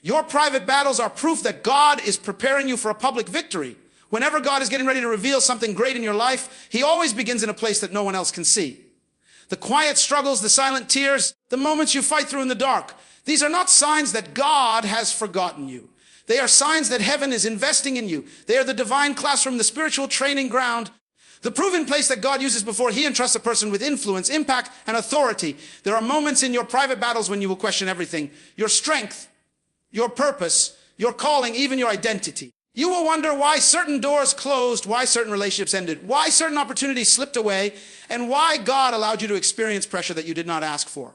Your private battles are proof that God is preparing you for a public victory. Whenever God is getting ready to reveal something great in your life, he always begins in a place that no one else can see. The quiet struggles, the silent tears, the moments you fight through in the dark, these are not signs that God has forgotten you. They are signs that heaven is investing in you. They are the divine classroom, the spiritual training ground, the proven place that God uses before he entrusts a person with influence, impact, and authority. There are moments in your private battles when you will question everything: your strength, your purpose, your calling, even your identity. You will wonder why certain doors closed, why certain relationships ended, why certain opportunities slipped away, and why God allowed you to experience pressure that you did not ask for.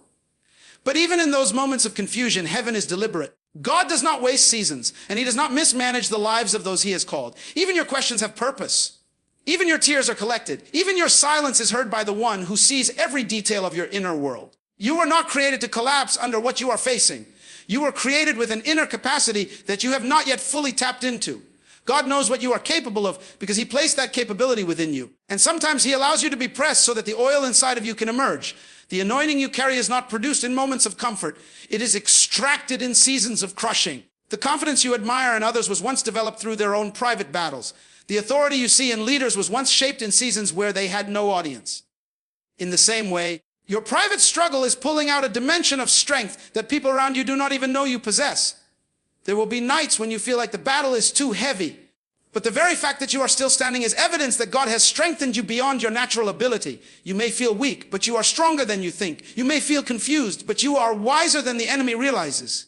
But even in those moments of confusion, heaven is deliberate. God does not waste seasons, and he does not mismanage the lives of those he has called. Even your questions have purpose. Even your tears are collected. Even your silence is heard by the one who sees every detail of your inner world. You were not created to collapse under what you are facing. You were created with an inner capacity that you have not yet fully tapped into. God knows what you are capable of because he placed that capability within you. And sometimes he allows you to be pressed so that the oil inside of you can emerge. The anointing you carry is not produced in moments of comfort. It is extracted in seasons of crushing. The confidence you admire in others was once developed through their own private battles. The authority you see in leaders was once shaped in seasons where they had no audience. In the same way, your private struggle is pulling out a dimension of strength that people around you do not even know you possess. There will be nights when you feel like the battle is too heavy, but the very fact that you are still standing is evidence that God has strengthened you beyond your natural ability. You may feel weak, but you are stronger than you think. You may feel confused, but you are wiser than the enemy realizes.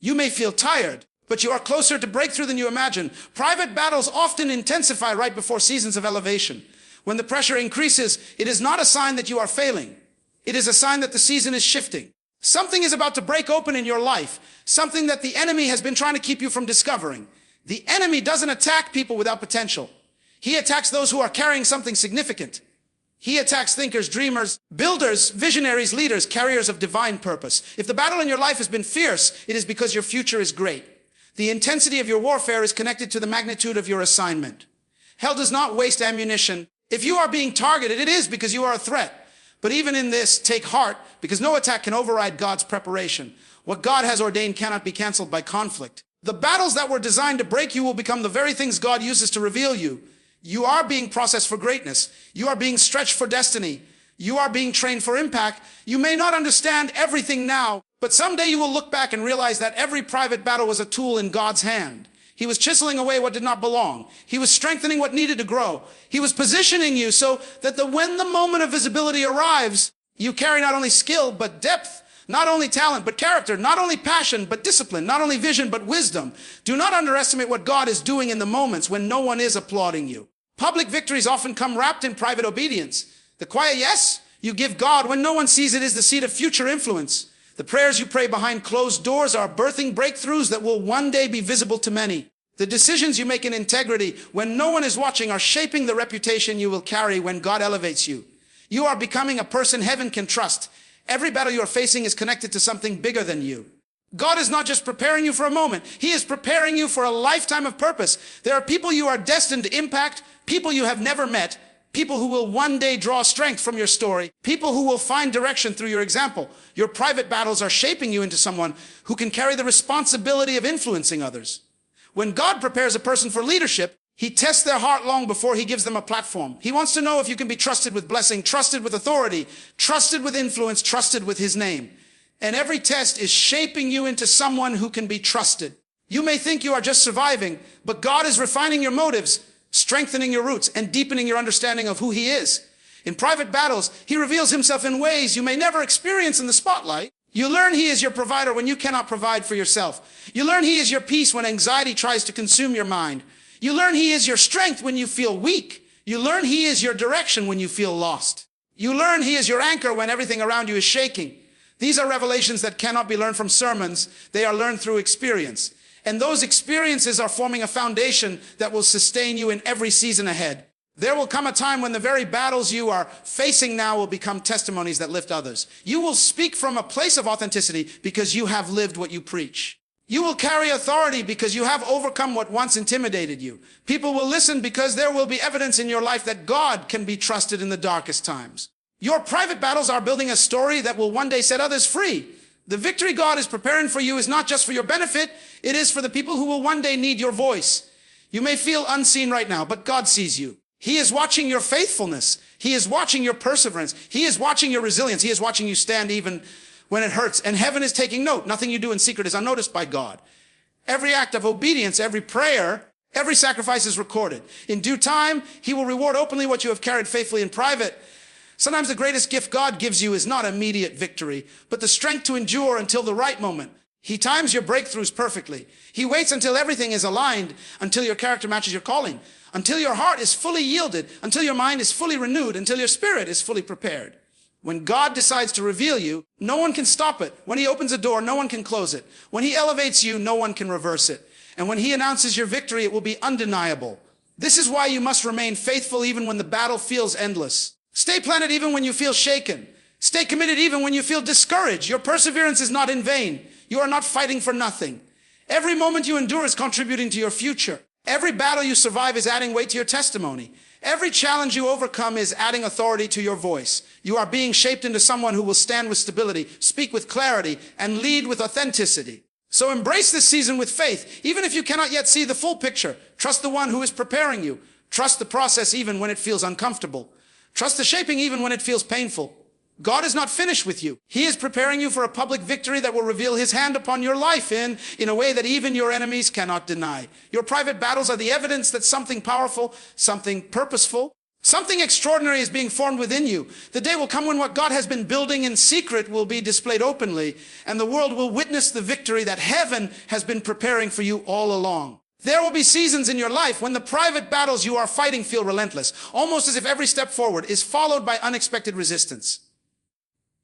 You may feel tired, but you are closer to breakthrough than you imagine. Private battles often intensify right before seasons of elevation. When the pressure increases, it is not a sign that you are failing. It is a sign that the season is shifting. Something is about to break open in your life, something that the enemy has been trying to keep you from discovering. The enemy doesn't attack people without potential. He attacks those who are carrying something significant. He attacks thinkers, dreamers, builders, visionaries, leaders, carriers of divine purpose. If the battle in your life has been fierce, it is because your future is great. The intensity of your warfare is connected to the magnitude of your assignment. Hell does not waste ammunition. If you are being targeted, it is because you are a threat. But even in this, take heart, because no attack can override God's preparation. What God has ordained cannot be canceled by conflict. The battles that were designed to break you will become the very things God uses to reveal you. You are being processed for greatness. You are being stretched for destiny. You are being trained for impact. You may not understand everything now, but someday you will look back and realize that every private battle was a tool in God's hand. He was chiseling away what did not belong. He was strengthening what needed to grow. He was positioning you so that when the moment of visibility arrives, you carry not only skill, but depth, not only talent, but character, not only passion, but discipline, not only vision, but wisdom. Do not underestimate what God is doing in the moments when no one is applauding you. Public victories often come wrapped in private obedience. The quiet yes you give God when no one sees it is the seed of future influence. The prayers you pray behind closed doors are birthing breakthroughs that will one day be visible to many. The decisions you make in integrity when no one is watching are shaping the reputation you will carry when God elevates you. You are becoming a person heaven can trust. Every battle you are facing is connected to something bigger than you. God is not just preparing you for a moment. He is preparing you for a lifetime of purpose. There are people you are destined to impact, people you have never met, people who will one day draw strength from your story, people who will find direction through your example. Your private battles are shaping you into someone who can carry the responsibility of influencing others. When God prepares a person for leadership, he tests their heart long before he gives them a platform. He wants to know if you can be trusted with blessing, trusted with authority, trusted with influence, trusted with his name. And every test is shaping you into someone who can be trusted. You may think you are just surviving, but God is refining your motives, strengthening your roots, and deepening your understanding of who he is. In private battles, he reveals himself in ways you may never experience in the spotlight. You learn he is your provider when you cannot provide for yourself. You learn he is your peace when anxiety tries to consume your mind. You learn he is your strength when you feel weak. You learn he is your direction when you feel lost. You learn he is your anchor when everything around you is shaking. These are revelations that cannot be learned from sermons. They are learned through experience. And those experiences are forming a foundation that will sustain you in every season ahead. There will come a time when the very battles you are facing now will become testimonies that lift others. You will speak from a place of authenticity because you have lived what you preach. You will carry authority because you have overcome what once intimidated you. People will listen because there will be evidence in your life that God can be trusted in the darkest times. Your private battles are building a story that will one day set others free. The victory God is preparing for you is not just for your benefit, it is for the people who will one day need your voice. You may feel unseen right now, but God sees you. He is watching your faithfulness. He is watching your perseverance. He is watching your resilience. He is watching you stand even when it hurts. And heaven is taking note. Nothing you do in secret is unnoticed by God. Every act of obedience, every prayer, every sacrifice is recorded. In due time, he will reward openly what you have carried faithfully in private. Sometimes the greatest gift God gives you is not immediate victory, but the strength to endure until the right moment. He times your breakthroughs perfectly. He waits until everything is aligned, until your character matches your calling, until your heart is fully yielded, until your mind is fully renewed, until your spirit is fully prepared. When God decides to reveal you, no one can stop it. When he opens a door, no one can close it. When he elevates you, no one can reverse it. And when he announces your victory, it will be undeniable. This is why you must remain faithful even when the battle feels endless. Stay planted even when you feel shaken. Stay committed even when you feel discouraged. Your perseverance is not in vain. You are not fighting for nothing. Every moment you endure is contributing to your future. Every battle you survive is adding weight to your testimony. Every challenge you overcome is adding authority to your voice. You are being shaped into someone who will stand with stability, speak with clarity, and lead with authenticity. So embrace this season with faith, even if you cannot yet see the full picture. Trust the one who is preparing you. Trust the process even when it feels uncomfortable. Trust the shaping even when it feels painful. God is not finished with you. He is preparing you for a public victory that will reveal his hand upon your life in a way that even your enemies cannot deny. Your private battles are the evidence that something powerful, something purposeful, something extraordinary is being formed within you. The day will come when what God has been building in secret will be displayed openly, and the world will witness the victory that heaven has been preparing for you all along. There will be seasons in your life when the private battles you are fighting feel relentless, almost as if every step forward is followed by unexpected resistance.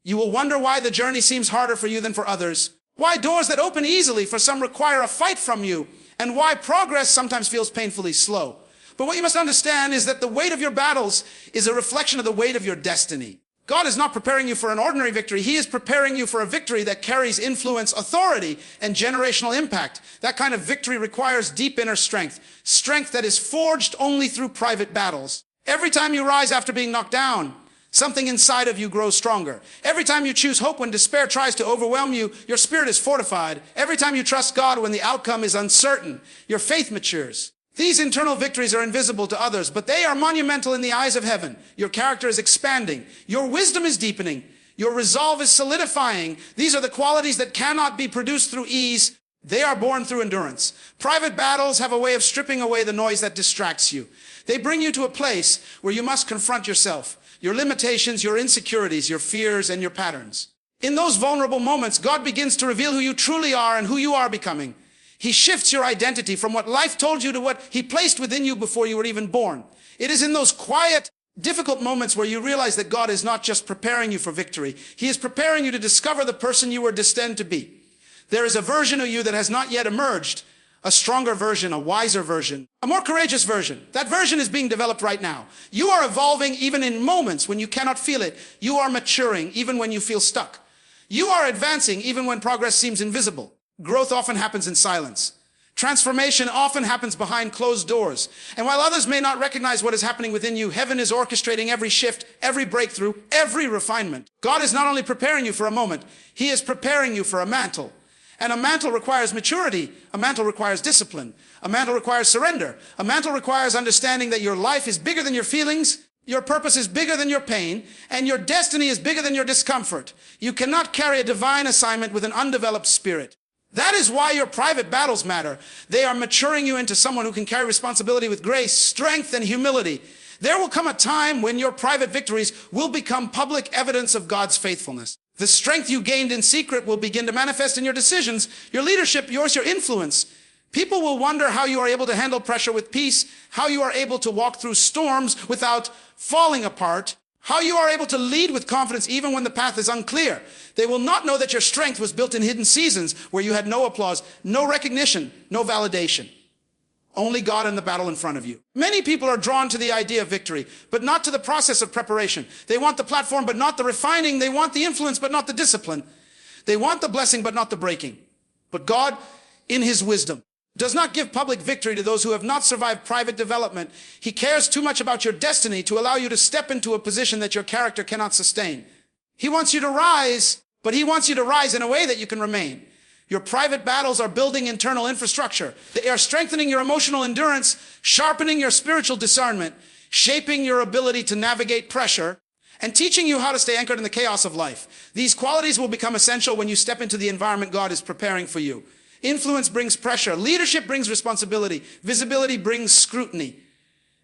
You will wonder why the journey seems harder for you than for others, why doors that open easily for some require a fight from you, and why progress sometimes feels painfully slow. But what you must understand is that the weight of your battles is a reflection of the weight of your destiny. God is not preparing you for an ordinary victory. He is preparing you for a victory that carries influence, authority, and generational impact. That kind of victory requires deep inner strength, strength that is forged only through private battles. Every time you rise after being knocked down, something inside of you grows stronger. Every time you choose hope when despair tries to overwhelm you, your spirit is fortified. Every time you trust God when the outcome is uncertain, your faith matures. These internal victories are invisible to others, but they are monumental in the eyes of heaven. Your character is expanding. Your wisdom is deepening. Your resolve is solidifying. These are the qualities that cannot be produced through ease. They are born through endurance. Private battles have a way of stripping away the noise that distracts you. They bring you to a place where you must confront yourself, your limitations, your insecurities, your fears, and your patterns. In those vulnerable moments, God begins to reveal who you truly are and who you are becoming. He shifts your identity from what life told you to what he placed within you before you were even born. It is in those quiet, difficult moments where you realize that God is not just preparing you for victory. He is preparing you to discover the person you were destined to be. There is a version of you that has not yet emerged, a stronger version, a wiser version, a more courageous version. That version is being developed right now. You are evolving even in moments when you cannot feel it. You are maturing even when you feel stuck. You are advancing even when progress seems invisible. Growth often happens in silence. Transformation often happens behind closed doors. And while others may not recognize what is happening within you, heaven is orchestrating every shift, every breakthrough, every refinement. God is not only preparing you for a moment, he is preparing you for a mantle. And a mantle requires maturity. A mantle requires discipline. A mantle requires surrender. A mantle requires understanding that your life is bigger than your feelings, your purpose is bigger than your pain, and your destiny is bigger than your discomfort. You cannot carry a divine assignment with an undeveloped spirit. That is why your private battles matter. They are maturing you into someone who can carry responsibility with grace, strength, and humility. There will come a time when your private victories will become public evidence of God's faithfulness. The strength you gained in secret will begin to manifest in your decisions, your leadership, your influence. People will wonder how you are able to handle pressure with peace, how you are able to walk through storms without falling apart, how you are able to lead with confidence even when the path is unclear. They will not know that your strength was built in hidden seasons where you had no applause, no recognition, no validation. Only God in the battle in front of you. Many people are drawn to the idea of victory, but not to the process of preparation. They want the platform, but not the refining. They want the influence, but not the discipline. They want the blessing, but not the breaking. But God, in his wisdom, does not give public victory to those who have not survived private development. He cares too much about your destiny to allow you to step into a position that your character cannot sustain. He wants you to rise but he wants you to rise in a way that you can remain. Your private battles are building internal infrastructure. They are strengthening your emotional endurance, sharpening your spiritual discernment, shaping your ability to navigate pressure, and teaching you how to stay anchored in the chaos of life. These qualities will become essential when you step into the environment God is preparing for you. Influence brings pressure. Leadership brings responsibility. Visibility brings scrutiny.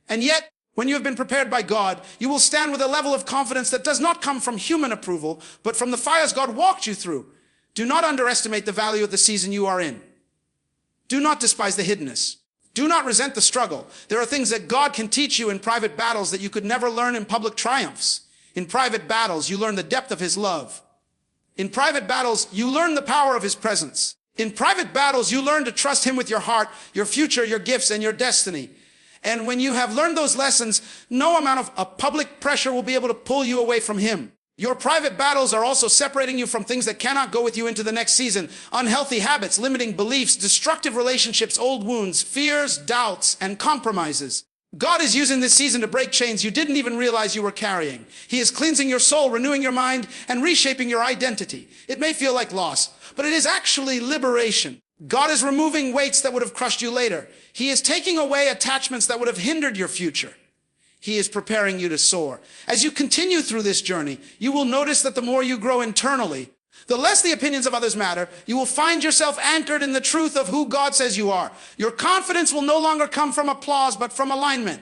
And yet, when you have been prepared by God, you will stand with a level of confidence that does not come from human approval, but from the fires God walked you through. Do not underestimate the value of the season you are in. Do not despise the hiddenness. Do not resent the struggle. There are things that God can teach you in private battles that you could never learn in public triumphs. In private battles, you learn the depth of his love. In private battles, you learn the power of his presence. In private battles, you learn to trust him with your heart, your future, your gifts, and your destiny. And when you have learned those lessons, no amount of public pressure will be able to pull you away from him. Your private battles are also separating you from things that cannot go with you into the next season. Unhealthy habits, limiting beliefs, destructive relationships, old wounds, fears, doubts, and compromises. God is using this season to break chains you didn't even realize you were carrying. He is cleansing your soul, renewing your mind, and reshaping your identity. It may feel like loss, but it is actually liberation. God is removing weights that would have crushed you later. He is taking away attachments that would have hindered your future. He is preparing you to soar. As you continue through this journey, you will notice that the more you grow internally, the less the opinions of others matter. You will find yourself anchored in the truth of who God says you are. Your confidence will no longer come from applause, but from alignment.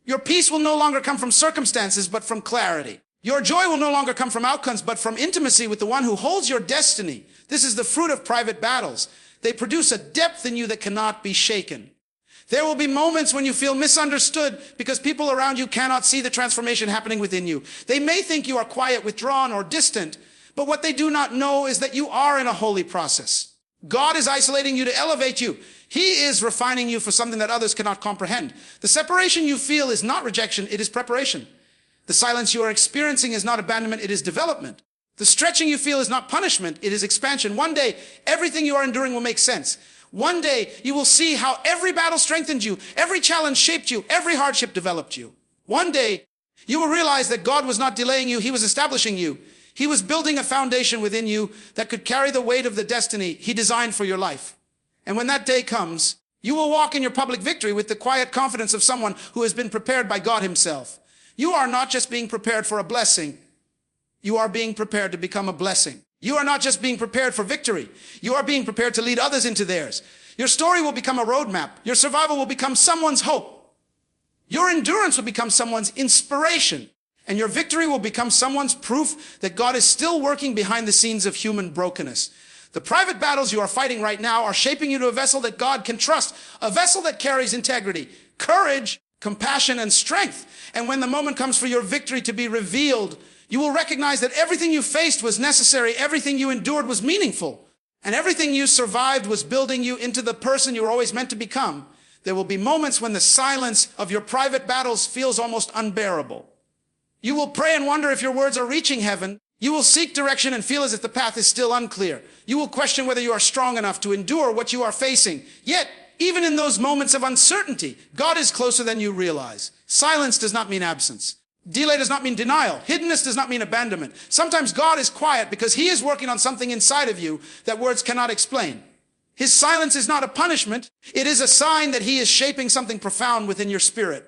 Your peace will no longer come from circumstances, but from clarity. Your joy will no longer come from outcomes, but from intimacy with the one who holds your destiny. This is the fruit of private battles. They produce a depth in you that cannot be shaken. There will be moments when you feel misunderstood because people around you cannot see the transformation happening within you. They may think you are quiet, withdrawn, or distant, but what they do not know is that you are in a holy process. God is isolating you to elevate you. He is refining you for something that others cannot comprehend. The separation you feel is not rejection, it is preparation. The silence you are experiencing is not abandonment, it is development. The stretching you feel is not punishment, it is expansion. One day, everything you are enduring will make sense. One day, you will see how every battle strengthened you, every challenge shaped you, every hardship developed you. One day, you will realize that God was not delaying you, he was establishing you. He was building a foundation within you that could carry the weight of the destiny he designed for your life. And when that day comes, you will walk in your public victory with the quiet confidence of someone who has been prepared by God himself. You are not just being prepared for a blessing, you are being prepared to become a blessing. You are not just being prepared for victory. You are being prepared to lead others into theirs. Your story will become a roadmap. Your survival will become someone's hope. Your endurance will become someone's inspiration. And your victory will become someone's proof that God is still working behind the scenes of human brokenness. The private battles you are fighting right now are shaping you to a vessel that God can trust, a vessel that carries integrity, courage, compassion, and strength. And when the moment comes for your victory to be revealed, you will recognize that everything you faced was necessary, everything you endured was meaningful, and everything you survived was building you into the person you were always meant to become. There will be moments when the silence of your private battles feels almost unbearable. You will pray and wonder if your words are reaching heaven. You will seek direction and feel as if the path is still unclear. You will question whether you are strong enough to endure what you are facing. Yet, even in those moments of uncertainty, God is closer than you realize. Silence does not mean absence. Delay does not mean denial. Hiddenness does not mean abandonment. Sometimes God is quiet because he is working on something inside of you that words cannot explain. His silence is not a punishment. It is a sign that he is shaping something profound within your spirit.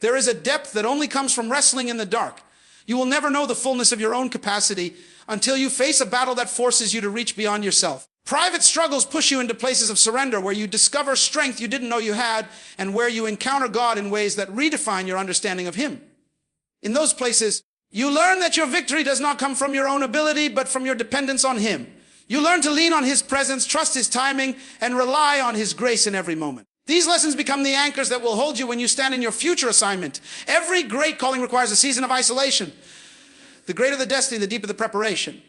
There is a depth that only comes from wrestling in the dark. You will never know the fullness of your own capacity until you face a battle that forces you to reach beyond yourself. Private struggles push you into places of surrender where you discover strength you didn't know you had and where you encounter God in ways that redefine your understanding of him. In those places, you learn that your victory does not come from your own ability, but from your dependence on him. You learn to lean on his presence, trust his timing, and rely on his grace in every moment. These lessons become the anchors that will hold you when you stand in your future assignment. Every great calling requires a season of isolation. The greater the destiny, the deeper the preparation.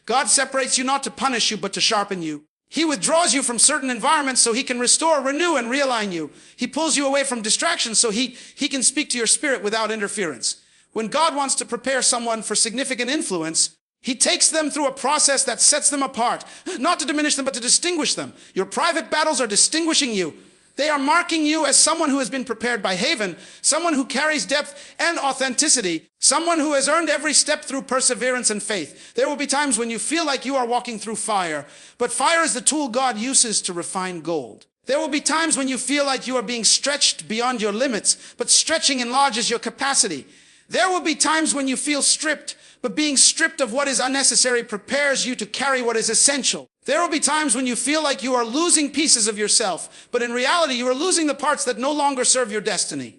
God separates you not to punish you, but to sharpen you. He withdraws you from certain environments so he can restore, renew, and realign you. He pulls you away from distractions so he can speak to your spirit without interference. When God wants to prepare someone for significant influence, he takes them through a process that sets them apart, not to diminish them, but to distinguish them. Your private battles are distinguishing you. They are marking you as someone who has been prepared by heaven, someone who carries depth and authenticity, someone who has earned every step through perseverance and faith. There will be times when you feel like you are walking through fire, but fire is the tool God uses to refine gold. There will be times when you feel like you are being stretched beyond your limits, but stretching enlarges your capacity. There will be times when you feel stripped, but being stripped of what is unnecessary prepares you to carry what is essential. There will be times when you feel like you are losing pieces of yourself, but in reality you are losing the parts that no longer serve your destiny.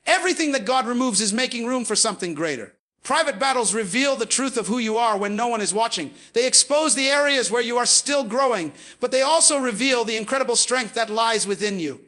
Everything that God removes is making room for something greater. Private battles reveal the truth of who you are when no one is watching. They expose the areas where you are still growing, but they also reveal the incredible strength that lies within you.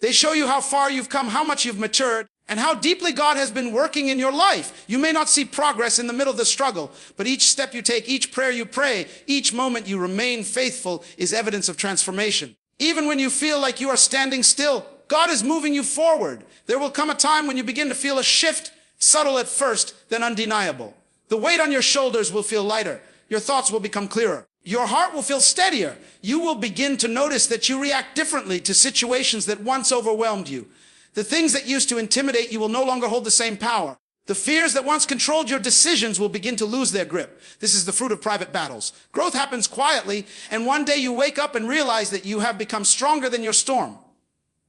They show you how far you've come, how much you've matured, and how deeply God has been working in your life. You may not see progress in the middle of the struggle, but each step you take, each prayer you pray, each moment you remain faithful is evidence of transformation. Even when you feel like you are standing still, God is moving you forward. There will come a time when you begin to feel a shift, subtle at first, then undeniable. The weight on your shoulders will feel lighter. Your thoughts will become clearer. Your heart will feel steadier. You will begin to notice that you react differently to situations that once overwhelmed you. The things that used to intimidate you will no longer hold the same power. The fears that once controlled your decisions will begin to lose their grip. This is the fruit of private battles. Growth happens quietly, and one day you wake up and realize that you have become stronger than your storm.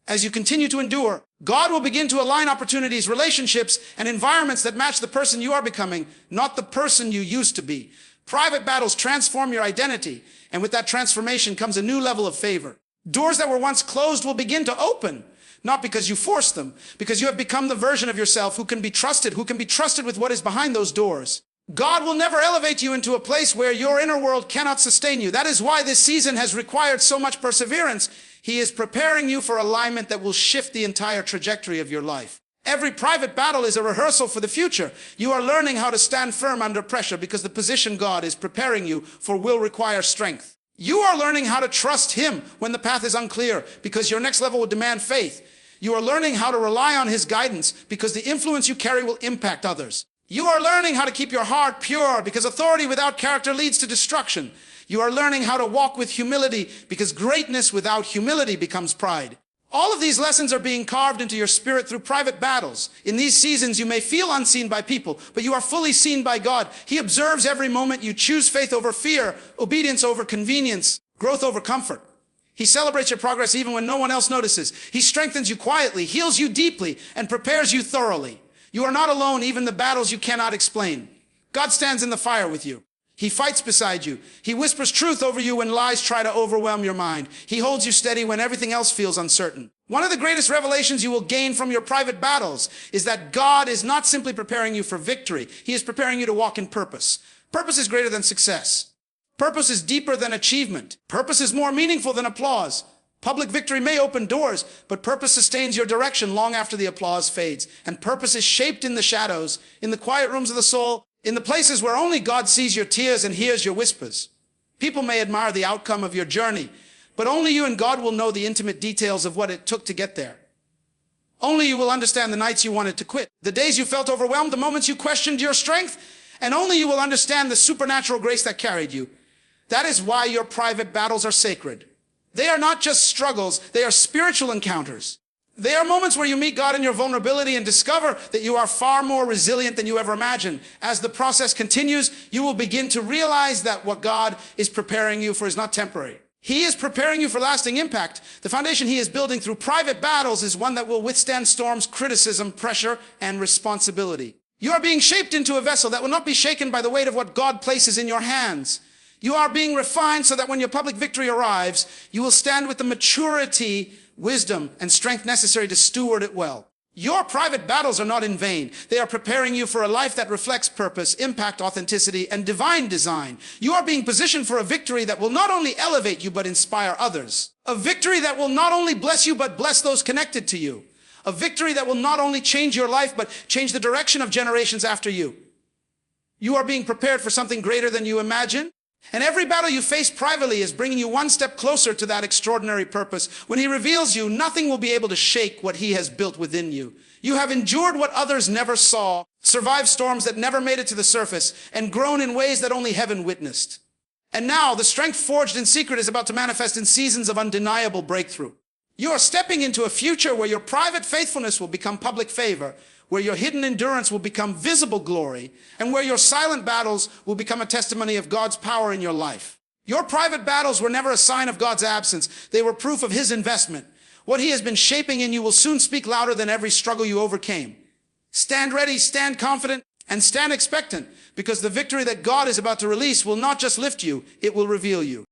As you continue to endure, God will begin to align opportunities, relationships, and environments that match the person you are becoming, not the person you used to be. Private battles transform your identity, and with that transformation comes a new level of favor. Doors that were once closed will begin to open. Not because you forced them, because you have become the version of yourself who can be trusted with what is behind those doors. God will never elevate you into a place where your inner world cannot sustain you. That is why this season has required so much perseverance. He is preparing you for alignment that will shift the entire trajectory of your life. Every private battle is a rehearsal for the future. You are learning how to stand firm under pressure because the position God is preparing you for will require strength. You are learning how to trust Him when the path is unclear because your next level will demand faith. You are learning how to rely on His guidance because the influence you carry will impact others. You are learning how to keep your heart pure because authority without character leads to destruction. You are learning how to walk with humility because greatness without humility becomes pride. All of these lessons are being carved into your spirit through private battles. In these seasons, you may feel unseen by people, but you are fully seen by God. He observes every moment. You choose faith over fear, obedience over convenience, growth over comfort. He celebrates your progress even when no one else notices. He strengthens you quietly, heals you deeply, and prepares you thoroughly. You are not alone, even in the battles you cannot explain. God stands in the fire with you. He fights beside you. He whispers truth over you when lies try to overwhelm your mind. He holds you steady when everything else feels uncertain. One of the greatest revelations you will gain from your private battles is that God is not simply preparing you for victory. He is preparing you to walk in purpose. Purpose is greater than success. Purpose is deeper than achievement. Purpose is more meaningful than applause. Public victory may open doors, but purpose sustains your direction long after the applause fades. And purpose is shaped in the shadows, in the quiet rooms of the soul, in the places where only God sees your tears and hears your whispers. People may admire the outcome of your journey, but only you and God will know the intimate details of what it took to get there. Only you will understand the nights you wanted to quit, the days you felt overwhelmed, the moments you questioned your strength, and only you will understand the supernatural grace that carried you. That is why your private battles are sacred. They are not just struggles, they are spiritual encounters. They are moments where you meet God in your vulnerability and discover that you are far more resilient than you ever imagined. As the process continues, you will begin to realize that what God is preparing you for is not temporary. He is preparing you for lasting impact. The foundation He is building through private battles is one that will withstand storms, criticism, pressure, and responsibility. You are being shaped into a vessel that will not be shaken by the weight of what God places in your hands. You are being refined so that when your public victory arrives, you will stand with the maturity, wisdom, and strength necessary to steward it well. Your private battles are not in vain. They are preparing you for a life that reflects purpose, impact, authenticity, and divine design. You are being positioned for a victory that will not only elevate you, but inspire others. A victory that will not only bless you, but bless those connected to you. A victory that will not only change your life, but change the direction of generations after you. You are being prepared for something greater than you imagine. And every battle you face privately is bringing you one step closer to that extraordinary purpose. When He reveals you, nothing will be able to shake what He has built within you. You have endured what others never saw, survived storms that never made it to the surface, and grown in ways that only heaven witnessed. And now, the strength forged in secret is about to manifest in seasons of undeniable breakthrough. You are stepping into a future where your private faithfulness will become public favor, where your hidden endurance will become visible glory, and where your silent battles will become a testimony of God's power in your life. Your private battles were never a sign of God's absence. They were proof of His investment. What He has been shaping in you will soon speak louder than every struggle you overcame. Stand ready, stand confident, and stand expectant, because the victory that God is about to release will not just lift you, it will reveal you.